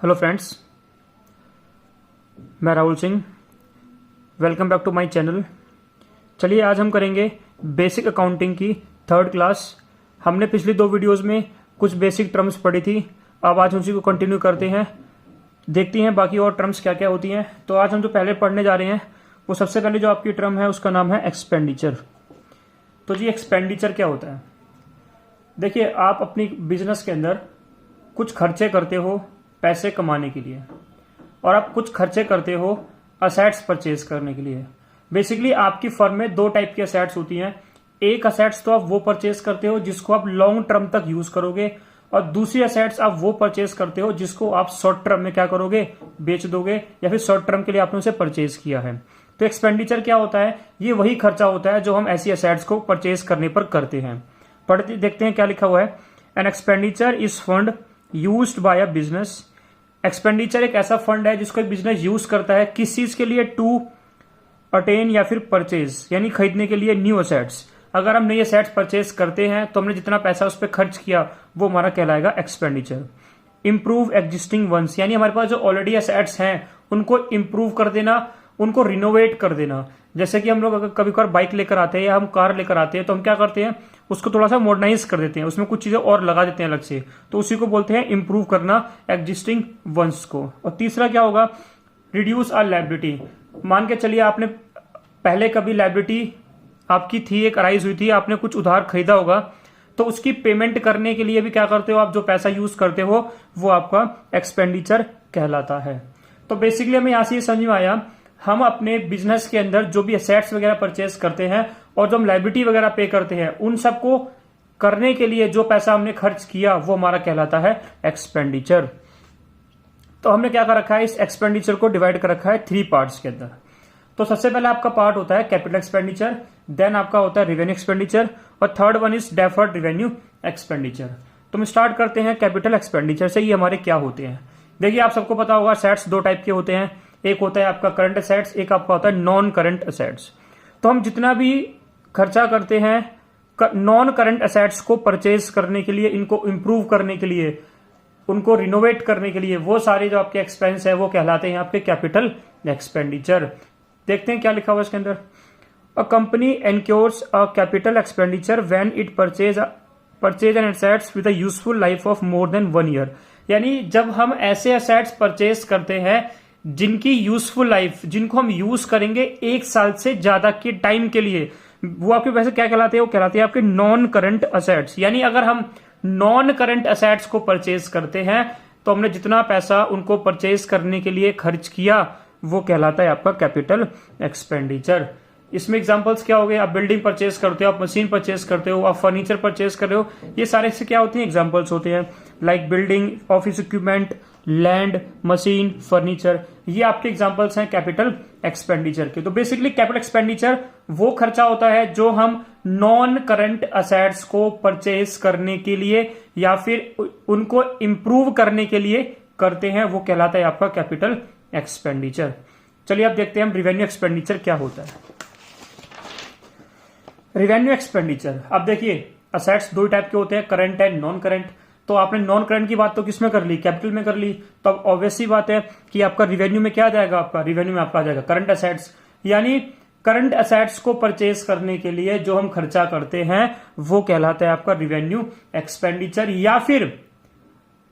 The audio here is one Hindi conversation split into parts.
हेलो फ्रेंड्स, मैं Rahul Singh. Welcome back to my channel. चलिए आज हम करेंगे बेसिक अकाउंटिंग की थर्ड क्लास। हमने पिछली दो वीडियोस में कुछ बेसिक टर्म्स पढ़ी थी, अब आज उसी को कंटिन्यू करते हैं, देखते हैं बाकी और टर्म्स क्या क्या होती हैं। तो आज हम जो पहले पढ़ने जा रहे हैं वो सबसे पहले जो आपकी टर्म है उसका नाम है एक्सपेंडिचर। तो जी एक्सपेंडिचर क्या होता है? देखिए, आप अपनी बिजनेस के अंदर कुछ खर्चे करते हो पैसे कमाने के लिए, और आप कुछ खर्चे करते हो असेट्स परचेज करने के लिए। बेसिकली आपकी फर्म में दो टाइप की असेट्स होती हैं। एक असेट्स तो आप वो परचेज करते हो जिसको आप लॉन्ग टर्म तक यूज करोगे, और दूसरी असेट्स आप वो परचेज करते हो जिसको आप शॉर्ट टर्म में क्या करोगे, बेच दोगे, या फिर शॉर्ट टर्म के लिए आपने उसे परचेज किया है। तो एक्सपेंडिचर क्या होता है? ये वही खर्चा होता है जो हम ऐसी असेट्स को परचेज करने पर करते हैं। पढ़ते देखते हैं क्या लिखा हुआ है। An expenditure is fund used by a business. Expenditure एक ऐसा फंड है जिसको एक बिजनेस यूज करता है किस चीज के लिए? टू अटेन या फिर परचेज, यानी खरीदने के लिए न्यू असेट्स। अगर हम नई असेट्स परचेज करते हैं तो हमने जितना पैसा उस पर खर्च किया वो हमारा कहलाएगा एक्सपेंडिचर। इंप्रूव एग्जिस्टिंग वंस, यानी हमारे पास जो ऑलरेडी असेट्स हैं उनको इंप्रूव कर देना, उनको रिनोवेट कर देना। जैसे कि हम लोग अगर कभी कभार बाइक लेकर आते हैं या हम कार लेकर आते हैं तो हम क्या करते हैं, उसको थोड़ा सा मॉडर्नाइज कर देते हैं, उसमें कुछ चीजें और लगा देते हैं अलग से, तो उसी को बोलते हैं इंप्रूव करना एग्जिस्टिंग वंस को। और तीसरा क्या होगा? Reduce our liability. मान के चलिए आपने पहले कभी लायबिलिटी आपकी थी, एक अराइज हुई थी, आपने कुछ उधार खरीदा होगा, तो उसकी पेमेंट करने के लिए भी क्या करते हो आप, जो पैसा यूज करते हो वो आपका एक्सपेंडिचर कहलाता है। तो बेसिकली हमें यहां से ये समझ में आया, हम अपने बिजनेस के अंदर जो भी एसेट्स वगैरह परचेज करते हैं और जो हम लायबिलिटी वगैरह पे करते हैं, उन सबको करने के लिए जो पैसा हमने खर्च किया वो हमारा कहलाता है एक्सपेंडिचर। तो हमने क्या कर रखा है, इस एक्सपेंडिचर को डिवाइड कर रखा है थ्री पार्ट्स के अंदर। तो सबसे पहले आपका पार्ट होता है कैपिटल एक्सपेंडिचर, देन आपका होता है रेवेन्यू एक्सपेंडिचर, और third one is deferred revenue expenditure. तो हम स्टार्ट करते हैं कैपिटल एक्सपेंडिचर से। ये हमारे क्या होते हैं? देखिए, आप सबको पता होगा असेट्स दो टाइप के होते हैं, एक होता है आपका करंट असेट्स, एक आपका होता है नॉन करंट असेट्स। तो हम जितना भी खर्चा करते हैं नॉन करंट असेट्स को परचेज करने के लिए, इनको इंप्रूव करने के लिए, उनको रिनोवेट करने के लिए, वो सारे जो आपके एक्सपेंस है वो कहलाते हैं आपके कैपिटल एक्सपेंडिचर। देखते हैं क्या लिखा हुआ इसके अंदर। A company incurs a capital expenditure when it purchase an assets with a useful life of more than 1 year. यानी जब हम ऐसे असेट्स परचेज करते हैं जिनकी यूजफुल लाइफ, जिनको हम यूज करेंगे 1 साल से ज्यादा के टाइम के लिए, वो आपके वैसे क्या कहलाते हैं? वो कहलाते हैं आपके नॉन करंट असेट्स। यानी अगर हम नॉन करंट असेट्स को परचेज करते हैं तो हमने जितना पैसा उनको परचेज करने के लिए खर्च किया वो कहलाता है आपका कैपिटल एक्सपेंडिचर। इसमें एग्जांपल्स क्या हो गए? आप बिल्डिंग परचेज करते हो, आप मशीन परचेज करते हो, आप फर्नीचर परचेज कर रहे हो, ये सारे से क्या होते हैं? एग्जांपल्स होते हैं। Like building, office equipment, land, machine, furniture, ये आपके एग्जांपल्स हैं कैपिटल एक्सपेंडिचर के। तो बेसिकली कैपिटल एक्सपेंडिचर वो खर्चा होता है जो हम नॉन करंट असेट्स को परचेज करने के लिए या फिर उनको इंप्रूव करने के लिए करते हैं, वो कहलाता है आपका कैपिटल एक्सपेंडिचर। चलिए अब देखते हैं हम रिवेन्यू एक्सपेंडिचर क्या होता है। रिवेन्यू एक्सपेंडिचर, अब देखिए असेट्स दो टाइप के होते हैं, करंट एंड नॉन करंट। तो आपने नॉन करंट की बात तो किसमें कर ली? कैपिटल में कर ली। तो अब ऑब्वियस सी बात है कि आपका रिवेन्यू में क्या आ जाएगा? आपका रिवेन्यू में आपका आ जाएगा करंट असेट्स। यानी करंट असेट्स को परचेज करने के लिए जो हम खर्चा करते हैं वो कहलाता है आपका रिवेन्यू एक्सपेंडिचर। या फिर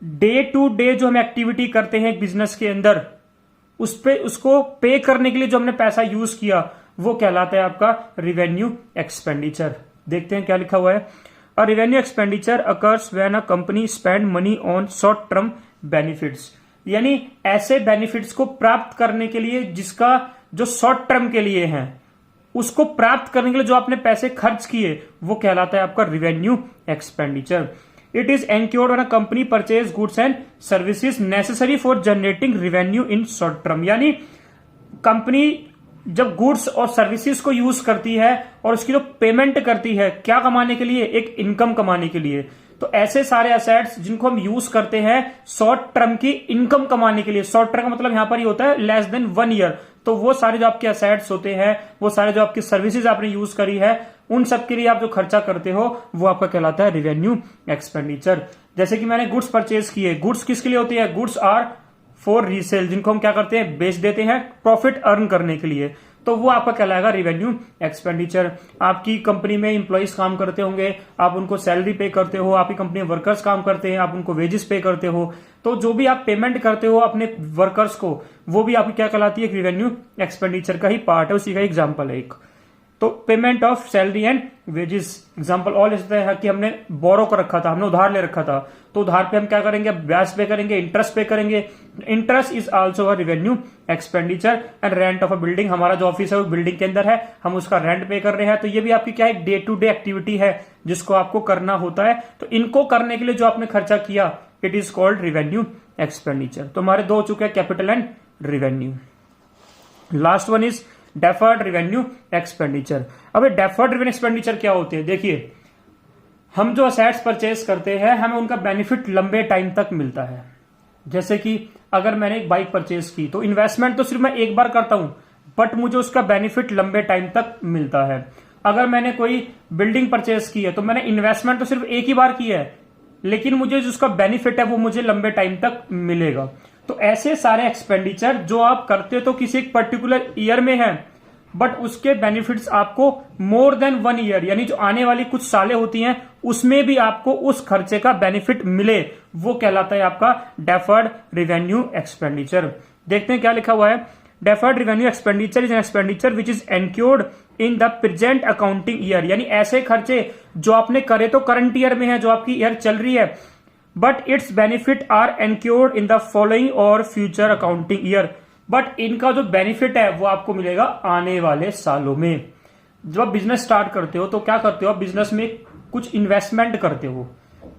डे टू डे जो हम एक्टिविटी करते हैं बिजनेस के अंदर, उसको पे करने के लिए जो हमने पैसा यूज किया वो कहलाता है आपका रिवेन्यू एक्सपेंडिचर। देखते हैं क्या लिखा हुआ है। A revenue expenditure occurs when a company spend money on short term benefits। यानी ऐसे बेनिफिट्स को प्राप्त करने के लिए जिसका जो शॉर्ट टर्म के लिए है, उसको प्राप्त करने के लिए जो आपने पैसे खर्च किए वो कहलाता है आपका revenue expenditure. It is incurred when a company purchase goods and services necessary for generating revenue in short term. यानी कंपनी जब गुड्स और सर्विसेज को यूज करती है और उसकी जो पेमेंट करती है, क्या कमाने के लिए? एक इनकम कमाने के लिए। तो ऐसे सारे असेट्स जिनको हम यूज करते हैं शॉर्ट टर्म की इनकम कमाने के लिए, शॉर्ट टर्म का मतलब यहां पर ही होता है लेस देन 1 ईयर। तो वो सारे जो आपके असेट्स होते हैं, वो सारे जो आपकी सर्विसेज आपने यूज करी है, उन सब के लिए आप जो खर्चा करते हो वो आपका कहलाता है रिवेन्यू एक्सपेंडिचर। जैसे कि मैंने गुड्स परचेज किए, गुड्स किसके लिए होती है? गुड्स आर फॉर रीसेल, जिनको हम क्या करते हैं, बेच देते हैं प्रॉफिट अर्न करने के लिए, तो वो आपका कहलाएगा रेवेन्यू एक्सपेंडिचर। आपकी कंपनी में इंप्लॉइज काम करते होंगे, आप उनको सैलरी पे करते हो, आपकी कंपनी में वर्कर्स काम करते हैं, आप उनको वेजेस पे करते हो, तो जो भी आप पेमेंट करते हो अपने वर्कर्स को, वो भी आपकी क्या कहलाती है, रेवेन्यू एक्सपेंडिचर का ही पार्ट है, उसी का एग्जाम्पल है एक। तो payment of salary and wages example all इसलिए है कि हमने बोरो कर रखा था, हमने उधार ले रखा था, तो उधार पे हम क्या करेंगे, ब्याज पे करेंगे, इंटरेस्ट पे करेंगे। Interest is also a revenue expenditure. And rent of a building, हमारा जो ऑफिस है वो बिल्डिंग के अंदर है, हम उसका रेंट पे कर रहे हैं, तो ये भी आपकी क्या है, डे टू डे एक्टिविटी है जिसको आपको करना होता है। तो इनको करने के लिए जो आपने खर्चा किया, it is called revenue expenditure. तो हमारे दो हो चुके हैं, capital and revenue. Last one is deferred revenue expenditure. अब डेफर्ड रेवेन्यू एक्सपेंडिचर क्या होते हैं, देखिए हम जो असेट्स परचेज करते हैं हमें उनका बेनिफिट लंबे टाइम तक मिलता है। जैसे कि अगर मैंने एक बाइक परचेज की तो इन्वेस्टमेंट तो सिर्फ मैं एक बार करता हूं, बट मुझे उसका बेनिफिट लंबे टाइम तक मिलता है। अगर मैंने कोई बिल्डिंग परचेज की है तो मैंने इन्वेस्टमेंट तो सिर्फ एक ही बार की है, लेकिन मुझे जो उसका बेनिफिट है वो मुझे लंबे टाइम तक मिलेगा। तो ऐसे सारे एक्सपेंडिचर जो आप करते तो किसी एक पर्टिकुलर ईयर में है, बट उसके बेनिफिट्स आपको मोर देन 1 ईयर, यानी जो आने वाली कुछ सालें होती हैं उसमें भी आपको उस खर्चे का बेनिफिट मिले, वो कहलाता है आपका डेफर्ड रेवेन्यू एक्सपेंडिचर। देखते हैं क्या लिखा हुआ है। Deferred revenue expenditure is an expenditure which is incurred in the present accounting year, यानी ऐसे खर्चे जो आपने करे तो करंट ईयर में है, जो आपकी ईयर चल रही है, but its benefit are incurred in the following और फ्यूचर अकाउंटिंग ईयर, बट इनका जो बेनिफिट है वो आपको मिलेगा आने वाले सालों में। जब आप बिजनेस स्टार्ट करते हो तो क्या करते हो, आप बिजनेस में कुछ इन्वेस्टमेंट करते हो,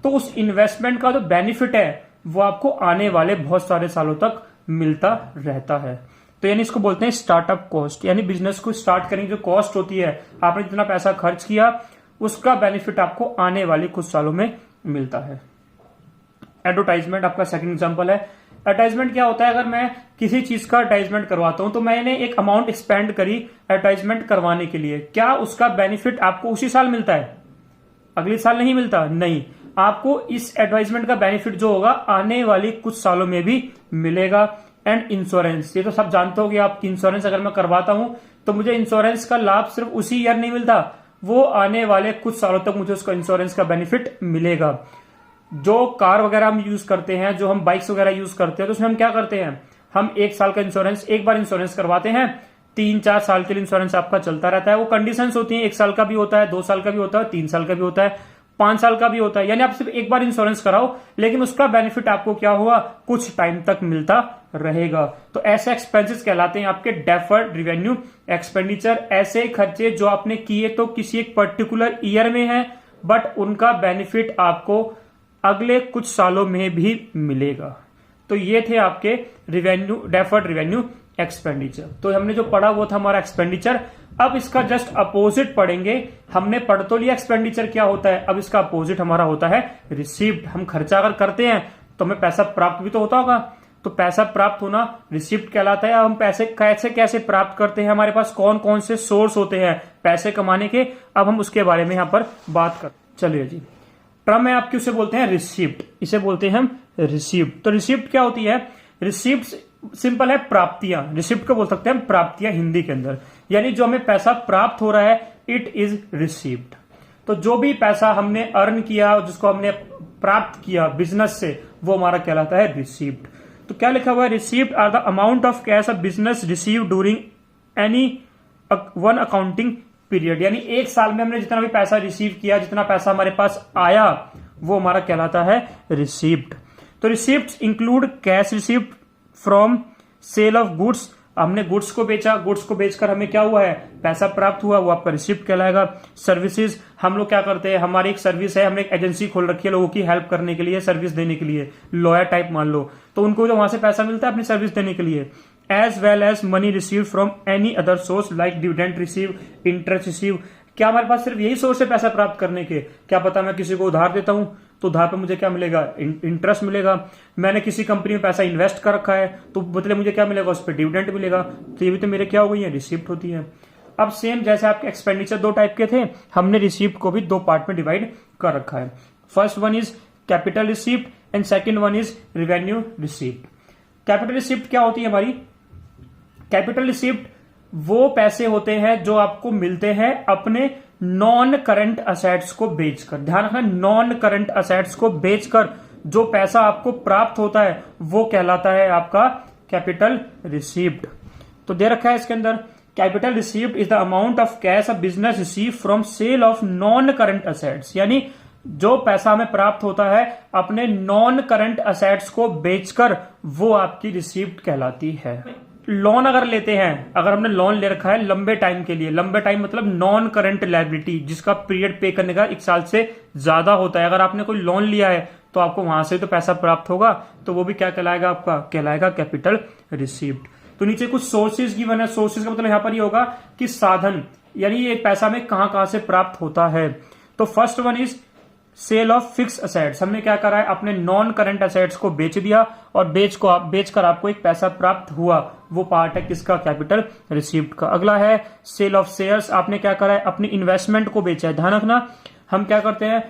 तो उस इन्वेस्टमेंट का जो बेनिफिट है वो आपको आने वाले बहुत सारे सालों तक मिलता रहता है। तो यानी इसको बोलते हैं स्टार्टअप कॉस्ट, यानी बिजनेस को स्टार्ट करने की जो कॉस्ट होती है, आपने जितना पैसा खर्च किया उसका बेनिफिट आपको आने वाले कुछ सालों में मिलता है। एडवर्टाइजमेंट आपका सेकंड एग्जांपल है। एडवर्टाइजमेंट क्या होता है, अगर मैं किसी चीज का एडवर्टाइजमेंट करवाता हूं तो मैंने एक अमाउंट स्पेंड करी एडवर्टाइजमेंट करवाने के लिए, क्या उसका बेनिफिट आपको उसी साल मिलता है, अगले साल नहीं मिलता? नहीं, आपको इस एडवर्टाइजमेंट का बेनिफिट जो होगा आने वाली कुछ सालों में भी मिलेगा। एंड इंश्योरेंस, ये तो सब जानते हो कि आपकी इंश्योरेंस अगर मैं करवाता हूं तो मुझे इंश्योरेंस का लाभ सिर्फ उसी ईयर नहीं मिलता, वो आने वाले कुछ सालों तक मुझे उसका इंश्योरेंस का बेनिफिट मिलेगा। जो कार वगैरह हम यूज करते हैं, जो हम बाइक्स वगैरह यूज करते हैं, तो उसमें हम क्या करते हैं, हम 1 साल का इंश्योरेंस, एक बार इंश्योरेंस करवाते हैं, 3-4 साल के लिए इंश्योरेंस आपका चलता रहता है। वो कंडीशंस होती हैं, 1 साल का भी होता है, 2 साल का भी होता है, 3 साल का भी होता है, 5 साल का भी होता है। यानी आप सिर्फ एक बार इंश्योरेंस कराओ, लेकिन उसका बेनिफिट आपको क्या हुआ, कुछ टाइम तक मिलता रहेगा। तो ऐसे एक्सपेंसेस कहलाते हैं आपके डेफर्ड रेवेन्यू एक्सपेंडिचर। ऐसे खर्चे जो आपने किए तो किसी एक पर्टिकुलर ईयर में है, बट उनका बेनिफिट आपको अगले कुछ सालों में भी मिलेगा। तो ये थे आपके रेवेन्यू, डेफर्ड रेवेन्यू एक्सपेंडिचर। तो हमने जो पढ़ा वो था हमारा एक्सपेंडिचर। अब इसका जस्ट अपोजिट पढ़ेंगे। हमने पढ़ तो लिया एक्सपेंडिचर क्या होता है, अब इसका अपोजिट हमारा होता है रिसीव्ड। हम खर्चा अगर करते हैं तो हमें पैसा प्राप्त भी तो होता होगा, तो पैसा प्राप्त होना रिसीव्ड कहलाता है। हम पैसे कैसे कैसे प्राप्त करते हैं, हमारे पास कौन कौन से सोर्स होते हैं पैसे कमाने के, अब हम उसके बारे में यहां पर बात कर। चलिए जी, टर्म है आपकी, उसे बोलते हैं रिसीप्ट, इसे बोलते हैं हम रिसीप्ट। तो रिसीप्ट क्या होती है, रिसीप्ट सिंपल है प्राप्तियां, रिसीप्ट को बोल सकते हैं हम प्राप्तियां हिंदी के अंदर, यानी जो हमें पैसा प्राप्त हो रहा है इट इज रिसीप्ट। तो जो भी पैसा हमने अर्न किया, जिसको हमने प्राप्त किया बिजनेस से, वो हमारा कहलाता है रिसीप्ट। तो क्या लिखा हुआ है, receipt are the amount of cash a business receive during any one accounting period, यानी एक साल में हमने जितना भी पैसा रिसीव किया, जितना पैसा हमारे पास आया, वो हमारा कहलाता है रिसीप्ट। तो receipt include cash receipt from sale of goods, हमने गुड्स को बेचा, गुड्स को बेचकर हमें क्या हुआ है, पैसा प्राप्त हुआ, वो आपका रिसीप्ट कहलाएगा। सर्विसेज, हम लोग क्या करते हैं, हमारी एक सर्विस है, हमने एक एजेंसी खोल रखी है लोगों की हेल्प करने के लिए, सर्विस देने के लिए, लॉयर टाइप मान लो, तो उनको जो वहां से पैसा मिलता है अपनी सर्विस देने के लिए। As well as money receive from any other source like dividend receive, interest receive. क्या हमारे पास सिर्फ यही सोर्स है पैसा प्राप्त करने के? क्या पता मैं किसी को उधार देता हूं तो उधार पे मुझे क्या मिलेगा, इंटरेस्ट मिलेगा। मैंने किसी कंपनी में पैसा इन्वेस्ट कर रखा है तो बदले मुझे क्या मिलेगा, उस पर डिविडेंड मिलेगा। तो ये भी तो मेरे क्या हो गई है, रिसिप्ट होती है। अब सेम जैसे आपके एक्सपेंडिचर 2 टाइप के थे, हमने रिसिप्ट को भी 2 पार्ट में डिवाइड कर रखा है। First one is capital receipt and second one is revenue receipt. Capital receipt क्या होती है हमारी? कैपिटल रिसिप्ट वो पैसे होते हैं जो आपको मिलते हैं अपने नॉन करंट असेट्स को बेचकर। ध्यान रखना, नॉन करंट असेट्स को बेचकर जो पैसा आपको प्राप्त होता है वो कहलाता है आपका कैपिटल रिसीव्ड। तो दे रखा है इसके अंदर, capital received is the amount of cash a business receive from sale of non current assets, यानी जो पैसा हमें प्राप्त होता है अपने नॉन करंट असेट्स को बेचकर वो आपकी रिसीव्ड कहलाती है। लोन अगर लेते हैं, अगर हमने लोन ले रखा है लंबे टाइम के लिए, लंबे टाइम मतलब नॉन करंट लायबिलिटी जिसका पीरियड पे करने का 1 साल से ज्यादा होता है, अगर आपने कोई लोन लिया है तो आपको वहां से तो पैसा प्राप्त होगा, तो वो भी क्या कहलाएगा? आपका कहलाएगा कैपिटल रिसीव्ड। तो नीचे कुछ सोर्सेज गिवन है। सोर्सेज का मतलब यहां पर ये होगा कि साधन, यानी ये पैसा में कहां कहां से प्राप्त होता है। तो first one is sale of fix assets. हमने क्या करा है? अपने नॉन करंट असेट्स को बेच दिया और बेचकर आपको एक पैसा प्राप्त हुआ, वो पार्ट है किसका? कैपिटल रिसीव्ड का। अगला है सेल ऑफ शेयर्स। आपने क्या करा है? अपनी इन्वेस्टमेंट को बेचा है। ध्यान रखना, हम क्या करते हैं?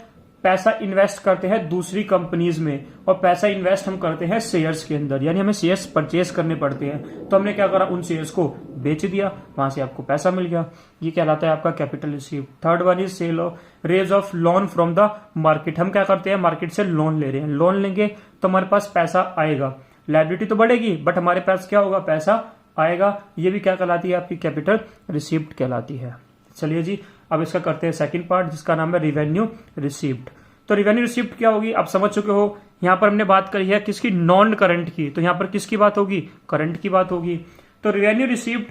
पैसा इन्वेस्ट करते हैं दूसरी कंपनीज में, और पैसा इन्वेस्ट हम करते हैं शेयर्स के अंदर, यानी हमें शेयर्स परचेज करने पड़ते हैं। तो हमने क्या करा? उन शेयर्स को बेच दिया, वहां से आपको पैसा मिल गया, ये कहलाता है आपका capital receive. Third one is sale of raise of loan from the market. हम क्या करते हैं? मार्केट से लोन ले रहे हैं, लोन लेंगे तो हमारे पास पैसा आएगा, लायबिलिटी तो बढ़ेगी बट हमारे पास क्या होगा? पैसा आएगा। ये भी क्या कहलाती है? आपकी कैपिटल रिसीव्ड कहलाती है। चलिए जी, अब इसका करते हैं सेकंड पार्ट जिसका नाम है रिवेन्यू रिसीव्ड। तो रिवेन्यू रिसीव्ड क्या होगी? आप समझ चुके हो। यहां पर हमने बात करी है किसकी? नॉन करंट की। तो यहां पर किसकी बात होगी? करंट की बात होगी। तो revenue received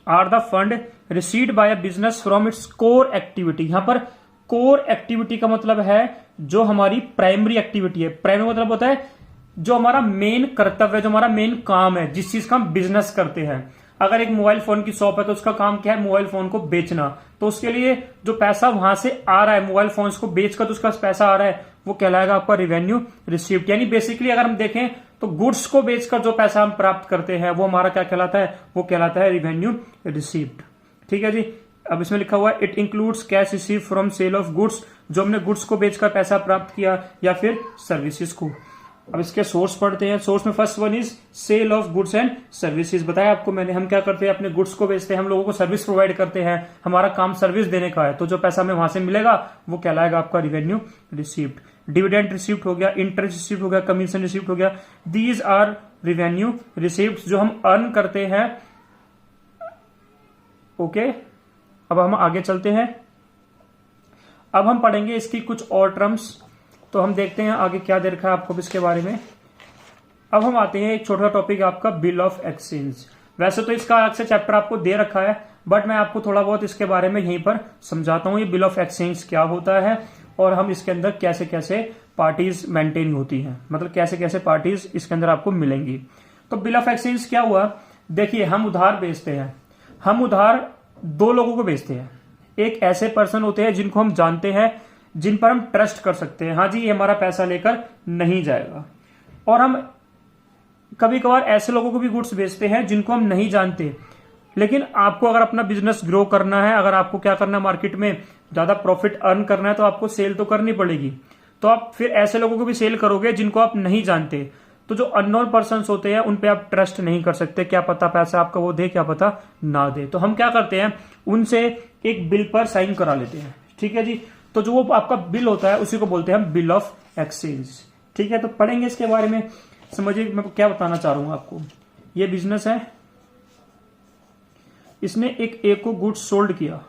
are the fund received by a business from its core activity. यहां पर कोर एक्टिविटी का मतलब है जो हमारी प्राइमरी एक्टिविटी है। प्राइमरी मतलब होता है जो हमारा मेन कर्तव्य है, जो हमारा मेन काम है, जिस चीज का हम बिजनेस करते हैं। अगर एक मोबाइल फोन की शॉप है तो उसका काम क्या है? मोबाइल फोन को बेचना। तो उसके लिए जो पैसा वहां से आ रहा है, मोबाइल फोन्स को बेचकर तो उसका पैसा आ रहा है, वो कहलाएगा आपका रिवेन्यू रिसीव्ड। यानी बेसिकली अगर हम देखें तो गुड्स को बेचकर जो पैसा हम प्राप्त करते हैं वो हमारा क्या कहलाता है? वो कहलाता है रिवेन्यू रिसीव्ड। ठीक है जी। अब इसमें लिखा हुआ है it includes cash receive from sale of goods, जो हमने गुड्स को बेचकर पैसा प्राप्त किया, या फिर सर्विसेज को। अब इसके सोर्स पढ़ते हैं। सोर्स में first one is sale of goods and services. बताया आपको मैंने, हम क्या करते हैं? अपने गुड्स को बेचते हैं, हम लोगों को सर्विस प्रोवाइड करते हैं, हमारा काम सर्विस देने का है, तो जो पैसा हमें वहां से मिलेगा वो कहलाएगा आपका रिवेन्यू रिसीव्ड। डिविडेंड रिसीव्ड हो गया, इंटरेस्ट रिसीव्ड हो गया, कमीशन रिसीव्ड हो गया। दीज आर रिवेन्यू रिसीव्ड जो हम अर्न करते हैं। ओके, अब हम आगे चलते हैं। अब हम पढ़ेंगे इसकी कुछ और टर्म्स, तो हम देखते हैं आगे क्या दे रखा है आपको इसके बारे में। अब हम आते हैं एक छोटा टॉपिक आपका बिल ऑफ एक्सचेंज। वैसे तो इसका अलग से चैप्टर आपको दे रखा है, बट मैं आपको थोड़ा बहुत इसके बारे में यहीं पर समझाता हूं। ये बिल ऑफ एक्सचेंज क्या होता है और हम इसके अंदर कैसे कैसे पार्टीज मेंटेन होती हैं, मतलब कैसे कैसे पार्टीज इसके अंदर आपको मिलेंगी। तो बिल ऑफ एक्सचेंज क्या हुआ? देखिए, हम उधार बेचते हैं, हम उधार 2 लोगों को बेचते हैं। एक ऐसे पर्सन होते हैं जिनको हम जानते हैं, जिन पर हम ट्रस्ट कर सकते हैं, हाँ जी ये हमारा पैसा लेकर नहीं जाएगा। और हम कभी कभार ऐसे लोगों को भी गुड्स बेचते हैं जिनको हम नहीं जानते, लेकिन आपको अगर अपना बिजनेस ग्रो करना है, अगर आपको क्या करना है, मार्केट में ज्यादा प्रॉफिट अर्न करना है, तो आपको सेल तो करनी पड़ेगी। तो आप फिर ऐसे लोगों को भी सेल करोगे जिनको आप नहीं जानते। तो जो अननोन पर्सन होते हैं उन पे आप ट्रस्ट नहीं कर सकते, क्या पता पैसा आपका वो दे, क्या पता ना दे। तो हम क्या करते हैं, उनसे एक बिल पर साइन करा लेते हैं। ठीक है जी। तो जो वो आपका बिल होता है उसी को बोलते हैं हम बिल ऑफ एक्सचेंज। ठीक है, तो पढ़ेंगे इसके बारे में। समझिए मैं क्या बताना चाह रहा हूं आपको। ये बिजनेस है, इसने एक को गुड्स सोल्ड किया,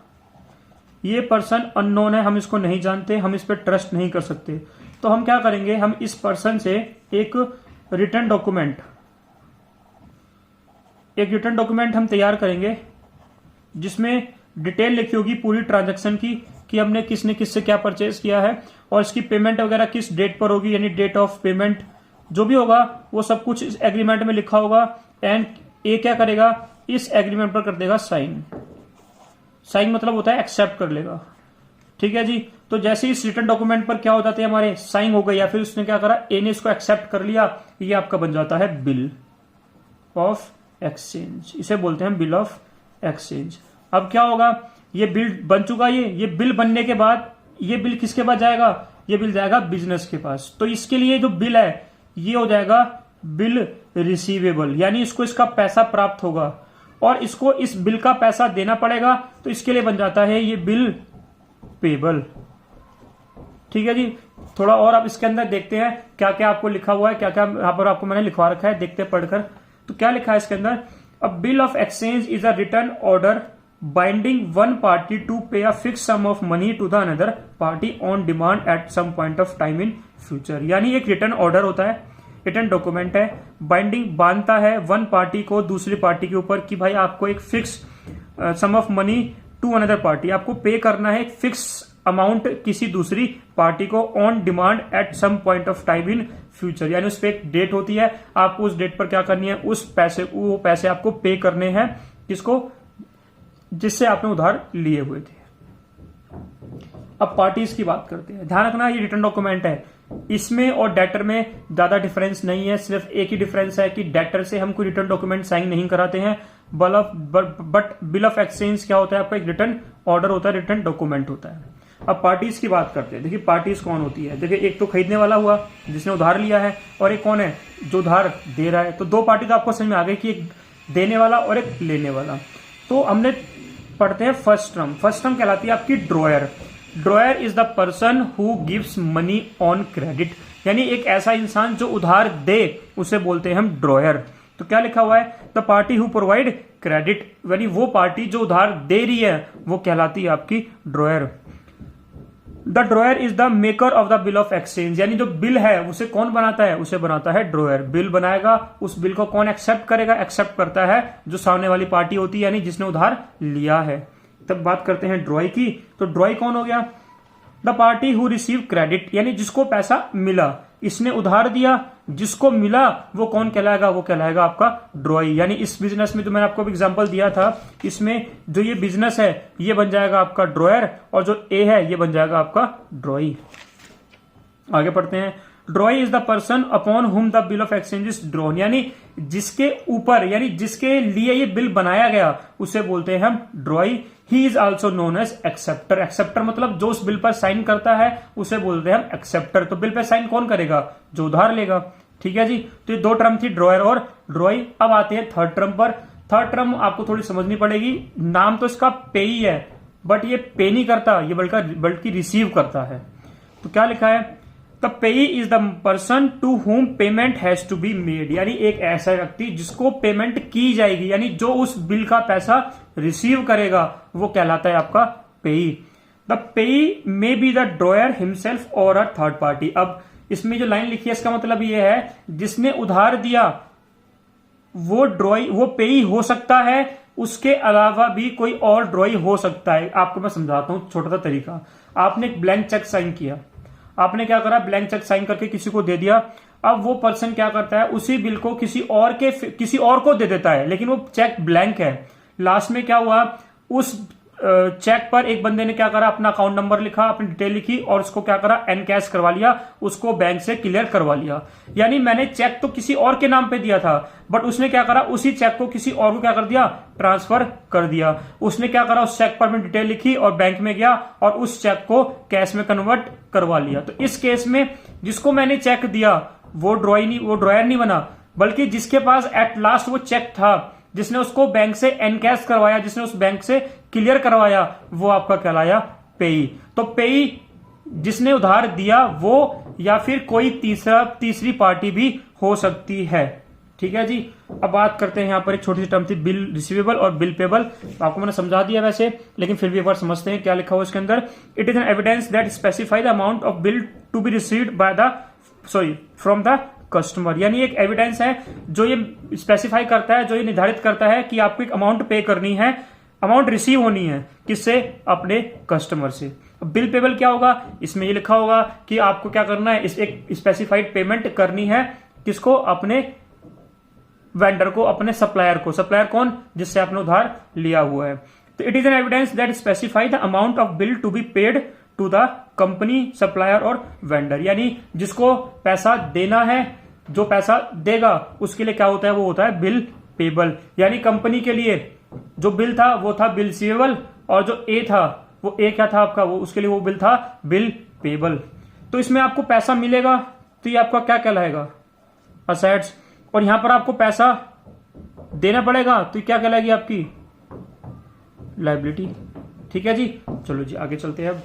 ये पर्सन अननोन है, हम इसको नहीं जानते, हम इस पर ट्रस्ट नहीं कर सकते। तो हम क्या करेंगे, हम इस पर्सन से एक रिटर्न डॉक्यूमेंट हम तैयार करेंगे जिसमें डिटेल लिखी होगी पूरी ट्रांजैक्शन की, कि हमने किसने किससे क्या परचेज किया है और इसकी पेमेंट वगैरह किस डेट पर होगी, यानी डेट ऑफ पेमेंट जो भी होगा वो सब कुछ इस एग्रीमेंट में लिखा होगा। एंड ए क्या करेगा, इस एग्रीमेंट पर कर देगा साइन। साइन मतलब होता है एक्सेप्ट कर लेगा। ठीक है जी। तो जैसे इस रिटर्न डॉक्यूमेंट पर क्या हो जाते हैं, हमारे साइन हो गए, या फिर उसने क्या करा, ए ने इसको एक्सेप्ट कर लिया, ये आपका बन जाता है बिल ऑफ एक्सचेंज। इसे बोलते हैं बिल ऑफ एक्सचेंज। अब क्या होगा, ये बिल बन चुका, ये बिल बनने के बाद ये बिल किसके पास जाएगा, ये बिल जाएगा बिजनेस के पास। तो इसके लिए जो बिल है ये हो जाएगा बिल रिसीवेबल, यानी इसको इसका पैसा प्राप्त होगा और इसको इस बिल का पैसा देना पड़ेगा, तो इसके लिए बन जाता है ये बिल पेबल। ठीक है जी, थोड़ा और आप इसके अंदर देखते हैं क्या क्या आपको लिखा हुआ है, क्या क्या यहाँ पर आपको मैंने लिखवा रखा है, देखते हैं पढ़कर। तो क्या लिखा है इसके अंदर, a bill of exchange is a written order binding one party to pay a fix sum of money to the another party on demand at some point of time in future. यानी एक रिटर्न ऑर्डर होता है, रिटर्न डॉक्यूमेंट है, बाइंडिंग बांधता है वन पार्टी को दूसरी पार्टी के ऊपर कि भाई आपको एक fix sum of money to another party, आपको पे करना है एक फिक्स अमाउंट किसी दूसरी पार्टी को on demand at some point of time in future. यानी उस पर एक डेट होती है, आपको उस डेट पर क्या करनी है, वो पैसे आपको पे करने हैं, किसको, जिससे आपने उधार लिए हुए थे। अब पार्टीज की बात करते हैं। ध्यान रखना ये रिटर्न डॉक्यूमेंट है, इसमें और डेटर में ज्यादा डिफरेंस नहीं है, सिर्फ एक ही डिफरेंस है कि डेटर से हम कोई रिटर्न डॉक्यूमेंट साइन नहीं कराते हैं, बट बिल ऑफ एक्सचेंज क्या होता है, आपका एक रिटर्न ऑर्डर होता है, रिटर्न डॉक्यूमेंट होता है। अब पार्टीज की बात करते हैं। देखिए पार्टीज कौन होती है, देखिए एक तो खरीदने वाला हुआ जिसने उधार लिया है, और एक कौन है, जो उधार दे रहा है। तो दो पार्टी तो आपको समझ में आ गई कि एक देने वाला और एक लेने वाला। तो हमने पढ़ते हैं फर्स्ट टर्म। फर्स्ट टर्म कहलाती है आपकी dryer. Dryer is the person who gives money on credit, यानी एक ऐसा इंसान जो उधार दे उसे बोलते हैं हम ड्रॉयर। तो क्या लिखा हुआ है, the party who provide credit, यानी वो पार्टी जो उधार दे रही है वो कहलाती है आपकी dryer. The dryer is the maker of the bill of exchange, यानी जो बिल है उसे कौन बनाता है, उसे बनाता है ड्रॉयर। बिल बनाएगा, उस बिल को कौन एक्सेप्ट करेगा, एक्सेप्ट करता है जो सामने वाली पार्टी होती है, यानी जिसने उधार लिया है। तब बात करते हैं ड्रॉय की। तो ड्रॉय कौन हो गया, the party who receive credit, यानी जिसको पैसा मिला, इसने उधार दिया, जिसको मिला वो कौन कहलाएगा, वो कहलाएगा आपका ड्रॉई। यानी इस बिजनेस में तो मैंने आपको एग्जांपल दिया था, इसमें जो ये बिजनेस है ये बन जाएगा आपका ड्रॉयर, और जो ए है ये बन जाएगा आपका ड्रॉई। आगे पढ़ते हैं। ड्रॉई is the person upon whom the bill of exchange is drawn, यानी जिसके ऊपर, यानी जिसके लिए ये बिल बनाया गया उसे बोलते हैं हम drawee. He is also known as acceptor. Acceptor मतलब जो उस बिल पर साइन करता है उसे बोलते हैं हम एक्सेप्टर। तो बिल पर साइन कौन करेगा, जो उधार लेगा। ठीक है जी, तो ये दो टर्म थी ड्रॉयर और ड्रॉई। अब आते हैं थर्ड टर्म पर। थर्ड टर्म आपको थोड़ी समझनी पड़ेगी, नाम तो इसका पे ही है, बट ये पे नहीं करता, ये बल्कि रिसीव करता है। तो क्या लिखा है, the payee is the person to whom payment has to be made, यानी एक ऐसा व्यक्ति जिसको पेमेंट की जाएगी, यानी जो उस बिल का पैसा रिसीव करेगा वो कहलाता है आपका पेई। द पेई may be the dryer himself और अ थर्ड पार्टी। अब इसमें जो लाइन लिखी है इसका मतलब ये है, जिसने उधार दिया वो पेई हो सकता है, उसके अलावा भी कोई और ड्रॉई हो सकता है। आपको मैं समझाता हूं छोटा सा तरीका। आपने एक ब्लैंक चेक साइन किया, आपने क्या करा, ब्लैंक चेक साइन करके किसी को दे दिया। अब वो पर्सन क्या करता है, उसी बिल को किसी और को दे देता है, लेकिन वो चेक ब्लैंक है। लास्ट में क्या हुआ, उस चेक पर एक बंदे ने क्या करा, अपना अकाउंट नंबर लिखा, अपनी डिटेल लिखी और उसको क्या करा, एनकैश करवा लिया, उसको बैंक से क्लियर करवा लिया। यानी मैंने चेक तो किसी और के नाम पे दिया था, बट उसने क्या करा, उसी चेक को किसी और को क्या कर दिया, ट्रांसफर कर दिया। उसने क्या करा, उस चेक पर अपनी डिटेल लिखी और बैंक में गया और उस चेक को कैश में कन्वर्ट करवा लिया। तो इस केस में जिसको मैंने चेक दिया वो ड्रॉयर नहीं बना, बल्कि जिसके पास एट लास्ट वो चेक था, जिसने उसको बैंक से एनकैश करवाया, जिसने उस बैंक से क्लियर करवाया, वो आपका कहलाया पेई। तो पेई जिसने उधार दिया वो, या फिर कोई तीसरी पार्टी भी हो सकती है। ठीक है जी। अब बात करते हैं, यहाँ पर एक छोटी सी टर्म थी बिल रिसीवेबल और बिल पेबल। आपको मैंने समझा दिया वैसे, लेकिन फिर भी एक बार समझते हैं क्या लिखा हुआ इसके अंदर। It is an evidence that specify the amount of bill to be received from the customer, यानी एक एविडेंस है जो ये स्पेसिफाई करता है, जो ये निर्धारित करता है कि आपको एक अमाउंट पे करनी है, अमाउंट रिसीव होनी है, किससे, अपने कस्टमर से। बिल पेबल क्या होगा, इसमें ये लिखा होगा कि आपको क्या करना है, इस एक स्पेसिफाइड पेमेंट करनी है, किसको, अपने वेंडर को, अपने सप्लायर को। सप्लायर कौन, जिससे आपने उधार लिया हुआ है। तो it is an evidence that specify the amount of bill to be paid to the company, supplier और वेंडर, यानी जिसको पैसा देना है, जो पैसा देगा उसके लिए क्या होता है, वो होता है बिल पेबल। यानी कंपनी के लिए जो बिल था वो था बिल रिसीवेबल, और जो ए था वो ए क्या था आपका, वो उसके लिए वो बिल था बिल पेबल। तो इसमें आपको पैसा मिलेगा तो ये आपका क्या कहलाएगा, असेट्स। और यहां पर आपको पैसा देना पड़ेगा, तो क्या कहलाएगी आपकी लायबिलिटी। ठीक है जी, चलो जी आगे चलते हैं। अब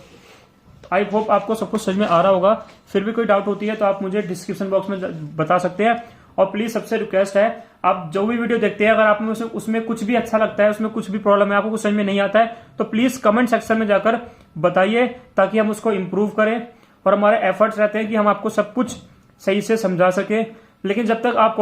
आई होप आपको सब कुछ समझ में आ रहा होगा। फिर भी कोई डाउट होती है तो आप मुझे डिस्क्रिप्शन बॉक्स में बता सकते हैं। और प्लीज सबसे रिक्वेस्ट है, आप जो भी वीडियो देखते हैं, अगर आप में उसमें कुछ भी अच्छा लगता है, उसमें कुछ भी प्रॉब्लम है, आपको कुछ समझ में नहीं आता है, तो प्लीज कमेंट सेक्शन में जाकर बताइए, ताकि हम उसको इम्प्रूव करें। और हमारे एफर्ट्स रहते हैं कि हम आपको सब कुछ सही से समझा सके। लेकिन जब तक आप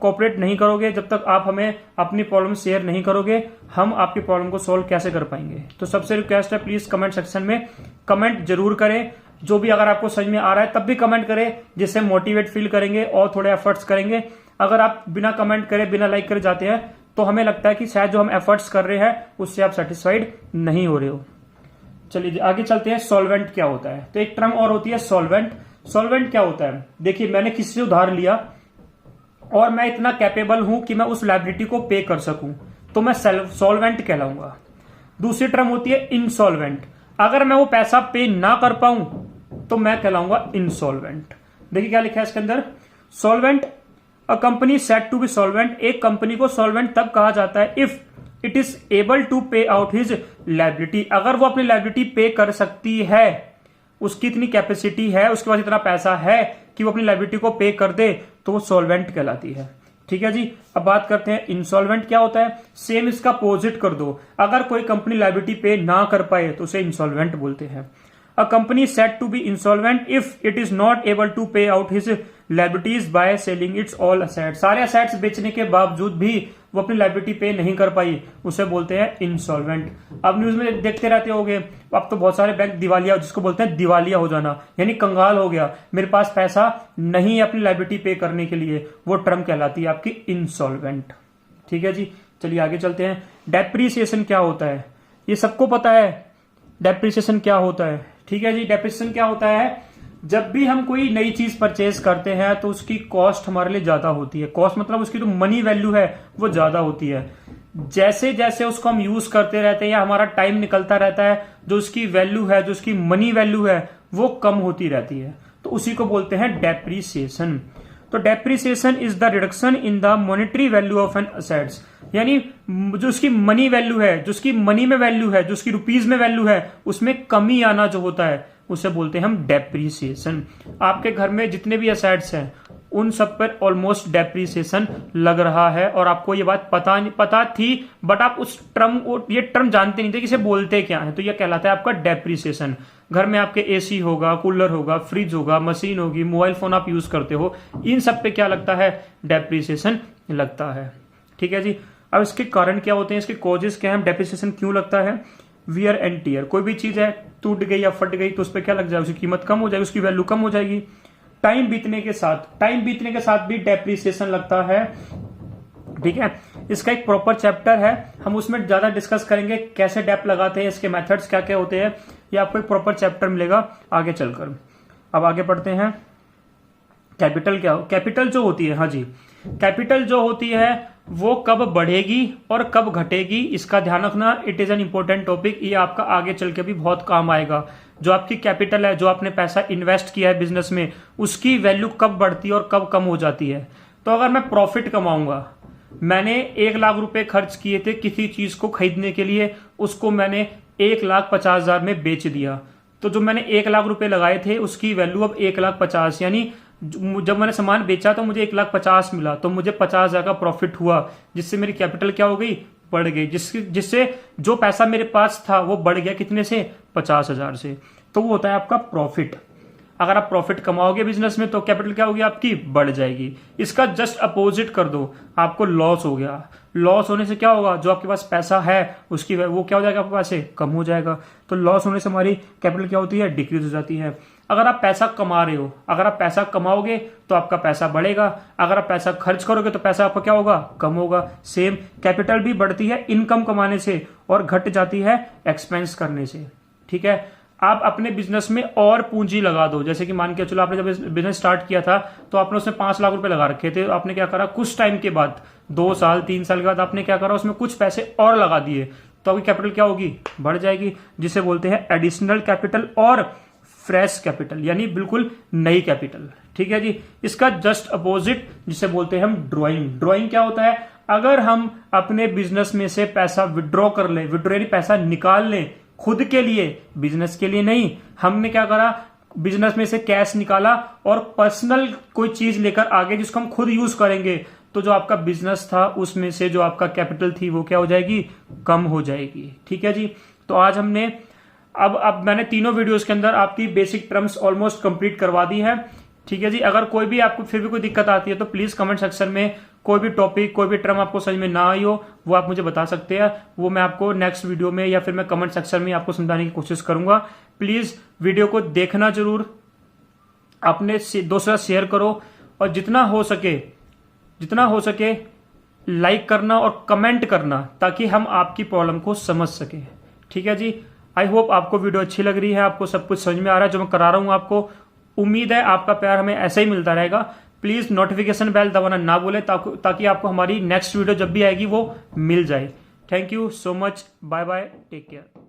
कोऑपरेट नहीं करोगे, जब तक आप हमें अपनी प्रॉब्लम शेयर नहीं करोगे, हम आपकी प्रॉब्लम को सोल्व कैसे कर पाएंगे। तो सबसे रिक्वेस्ट है, प्लीज कमेंट सेक्शन में कमेंट जरूर करें। जो भी अगर आपको समझ में आ रहा है तब भी कमेंट करें, जिससे मोटिवेट फील करेंगे और थोड़े एफर्ट्स करेंगे। अगर आप बिना कमेंट करे, बिना लाइक करे जाते हैं, तो हमें लगता है कि शायद जो हम एफर्ट्स कर रहे हैं उससे आप सेटिस्फाइड नहीं हो रहे हो। चलिए आगे चलते हैं। सॉल्वेंट क्या होता है? तो एक टर्म और होती है सॉल्वेंट। सॉल्वेंट क्या होता है? देखिए, मैंने किसी से उधार लिया और मैं इतना कैपेबल हूं कि मैं उस लायबिलिटी को पे कर सकूं, तो मैं सॉल्वेंट कहलाऊंगा। दूसरी टर्म होती है इंसॉल्वेंट। अगर मैं वो पैसा पे ना कर पाऊं तो मैं कहलाऊंगा इंसॉल्वेंट। देखिए क्या लिखा है इसके अंदर, solvent a company said to be solvent. एक कंपनी को सॉल्वेंट तब कहा जाता है if it is able to pay out his liability. अगर वो अपनी लायबिलिटी पे कर सकती है, उसकी इतनी कैपेसिटी है, उसके पास इतना पैसा है कि वो अपनी लायबिलिटी को पे कर दे, तो वो सॉल्वेंट कहलाती है। ठीक है जी, अब बात करते हैं इंसॉल्वेंट क्या होता है। सेम इसका अपोजिट कर दो। अगर कोई कंपनी लायबिलिटी पे ना कर पाए तो उसे इंसॉल्वेंट बोलते हैं। A company said to be insolvent if it is not able to pay out his liabilities by selling its all assets. सारे असेट्स बेचने के बावजूद भी वो अपनी लायबिलिटी पे नहीं कर पाई, उसे बोलते हैं इंसॉल्वेंट। अब न्यूज में देखते रहते होंगे, अब तो बहुत सारे बैंक दिवालिया, जिसको बोलते हैं दिवालिया हो जाना, यानी कंगाल हो गया, मेरे पास पैसा नहीं है अपनी लायबिलिटी पे करने के लिए, वो टर्म कहलाती है आपकी इंसॉल्वेंट। ठीक है जी, चलिए आगे चलते हैं। डेप्रीसिएशन क्या होता है? ये सबको पता है डेप्रीसिएशन क्या होता है। ठीक है जी, डेप्रीसिएशन क्या होता है? जब भी हम कोई नई चीज परचेज करते हैं तो उसकी कॉस्ट हमारे लिए ज्यादा होती है। कॉस्ट मतलब उसकी जो मनी वैल्यू है वो ज्यादा होती है। जैसे जैसे उसको हम यूज करते रहते हैं या हमारा टाइम निकलता रहता है, जो उसकी वैल्यू है, जो उसकी मनी वैल्यू है, वो कम होती रहती है। तो उसी को बोलते हैं डेप्रीसिएशन। तो depreciation is the reduction in the monetary value of an assets. यानी जो उसकी मनी वैल्यू है, जो उसकी मनी में वैल्यू है, जो उसकी रुपीज में वैल्यू है, उसमें कमी आना जो होता है, उसे बोलते हैं हम डेप्रीसिएशन। आपके घर में जितने भी असेट्स हैं उन सब पर ऑलमोस्ट डेप्रीसिएशन लग रहा है, और आपको ये बात पता थी, बट आप उस ये टर्म जानते नहीं थे कि इसे बोलते क्या है। तो ये कहलाता है आपका डेप्रीसिएशन। घर में आपके एसी होगा, कूलर होगा, फ्रिज होगा, मशीन होगी, मोबाइल फोन आप यूज करते हो, इन सब पे क्या लगता है? डेप्रीसिएशन लगता है। ठीक है जी, अब इसके कारण क्या होते हैं, इसके कॉजेस क्या है, डेप्रीसिएशन क्यों लगता है? Wear and tear. कोई भी चीज है टूट गई या फट गई तो उस पर क्या लग जाएगा? उसकी कीमत कम हो जाएगी, उसकी वैल्यू कम हो जाएगी। टाइम बीतने के साथ भी डेप्रीसिएशन लगता है। ठीक है, इसका एक प्रॉपर चैप्टर है, हम उसमें ज्यादा डिस्कस करेंगे कैसे डेप लगाते हैं, इसके मेथड्स क्या क्या होते हैं, ये आपको एक प्रॉपर चैप्टर मिलेगा आगे चलकर। अब आगे पढ़ते हैं। कैपिटल क्या हो? कैपिटल जो होती है, हाँ जी, कैपिटल जो होती है वो कब बढ़ेगी और कब घटेगी, इसका ध्यान रखना। It is an important topic, ये आपका आगे चल के भी बहुत काम आएगा। जो आपकी कैपिटल है, जो आपने पैसा इन्वेस्ट किया है बिजनेस में, उसकी वैल्यू कब बढ़ती है और कब कम हो जाती है। तो अगर मैं प्रॉफिट कमाऊंगा, मैंने 1 लाख रुपए खर्च किए थे किसी चीज को खरीदने के लिए, उसको मैंने 1,50,000 में बेच दिया, तो जो मैंने 1 लाख रुपए लगाए थे उसकी वैल्यू अब 1,50,000, यानी जब मैंने सामान बेचा तो मुझे 1,50,000 मिला, तो मुझे 50,000 का प्रॉफिट हुआ, जिससे मेरी कैपिटल क्या हो गई? बढ़ गई। जिससे जो पैसा मेरे पास था वो बढ़ गया, कितने से? 50,000 से। तो वो होता है आपका प्रॉफिट। अगर आप प्रॉफिट कमाओगे बिजनेस में तो कैपिटल क्या होगी? आपकी बढ़ जाएगी। इसका जस्ट अपोजिट कर दो, आपको लॉस हो गया। लॉस होने से क्या होगा? जो आपके पास पैसा है उसकी वो क्या हो जाएगा? आपके पास से कम हो जाएगा। तो लॉस होने से हमारी कैपिटल क्या होती है? डिक्रीज हो जाती है। अगर आप पैसा कमा रहे हो, अगर आप पैसा कमाओगे तो आपका पैसा बढ़ेगा, अगर आप पैसा खर्च करोगे तो पैसा आपका क्या होगा? कम होगा। सेम कैपिटल भी बढ़ती है इनकम कमाने से और घट जाती है एक्सपेंस करने से। ठीक है, आप अपने बिजनेस में और पूंजी लगा दो। जैसे कि मान के चलो आपने जब बिजनेस स्टार्ट किया था तो आपने उसमें 5 लाख रुपए लगा रखे थे, आपने क्या करा? कुछ टाइम के बाद, 2 साल 3 साल के बाद आपने क्या करा? उसमें कुछ पैसे और लगा दिए, तो आपकी कैपिटल क्या होगी? बढ़ जाएगी, जिसे बोलते हैं एडिशनल कैपिटल और फ्रेश कैपिटल, यानी बिल्कुल नई कैपिटल। ठीक है जी। इसका जस्ट अपोजिट जिसे बोलते हैं हम ड्रॉइंग। ड्रॉइंग क्या होता है? अगर हम अपने बिजनेस में से पैसा विड्रॉ कर लें, विड्रॉ यानी पैसा निकाल लें खुद के लिए, बिजनेस के लिए नहीं, हमने क्या करा, बिजनेस में से कैश निकाला और पर्सनल कोई चीज लेकर आगे जिसको हम खुद यूज करेंगे, तो जो आपका बिजनेस था उसमें से जो आपका कैपिटल थी वो क्या हो जाएगी, कम हो जाएगी। ठीक है जी। तो आज हमने अब मैंने तीनों वीडियोस के अंदर आपकी बेसिक टर्म्स ऑलमोस्ट कंप्लीट करवा दी है। ठीक है जी। अगर कोई भी आपको फिर भी कोई दिक्कत आती है तो प्लीज कमेंट सेक्शन में कोई भी टॉपिक, कोई भी टर्म आपको समझ में ना आई हो वो आप मुझे बता सकते हैं। वो मैं आपको नेक्स्ट वीडियो में या फिर मैं कमेंट सेक्शन में आपको समझाने की कोशिश करूंगा। प्लीज वीडियो को देखना जरूर, अपने दोस्तों से शेयर करो और जितना हो सके लाइक करना और कमेंट करना ताकि हम आपकी प्रॉब्लम को समझ सके। ठीक है जी। आई होप आपको वीडियो अच्छी लग रही है, आपको सब कुछ समझ में आ रहा है जो मैं करा रहा हूं आपको। उम्मीद है आपका प्यार हमें ऐसे ही मिलता रहेगा। प्लीज नोटिफिकेशन बेल दबाना ना भूले ताकि आपको हमारी नेक्स्ट वीडियो जब भी आएगी वो मिल जाए। Thank you so much. Bye bye, take care.